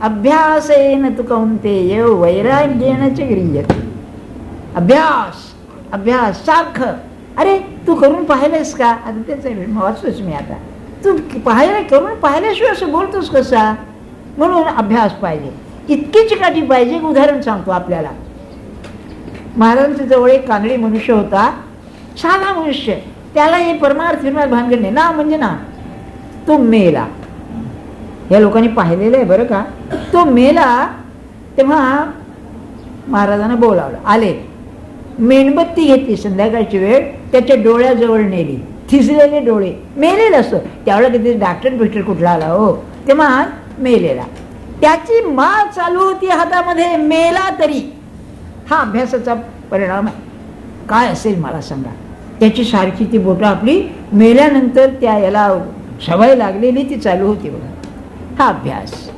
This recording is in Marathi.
अभ्यासेन तु कौन्तेय वैराग्येन च गृह्यते. अभ्यास अभ्यास सारखं. अरे तू करून पाहिलंस का? आता तेच वाचतोच मी आता. तू करून पाहिल्याशिवाय असं बोलतोस कसा? म्हणून अभ्यास पाहिजे. इतकी चिकाटी पाहिजे. एक उदाहरण सांगतो आपल्याला. महाराजांच्या जवळ एक कानडी मनुष्य होता, साधा मनुष्य. त्याला हे परमार्थ फिरमार्थ भानगड नाही. ना म्हणजे ना. तो मेला. या लोकांनी पाहिलेलं आहे बरं का. तो मेला तेव्हा महाराजांना बोलावलं. आले, मेणबत्ती घेतली, संध्याकाळची वेळ, त्याच्या डोळ्याजवळ नेली. थिसलेले डोळे, मेलेलं असतं त्यावेळेला. किती डॉक्टर कुठला आला हो, तेव्हा मेलेला. त्याची माळ चालू होती हातामध्ये, मेला तरी. हा अभ्यासाचा परिणाम आहे. काय असेल मला सांगा. त्याची सारखी ती बोटं आपली मेल्यानंतर त्या याला सवय लागलेली ती चालू होती बघा. हा अभ्यास.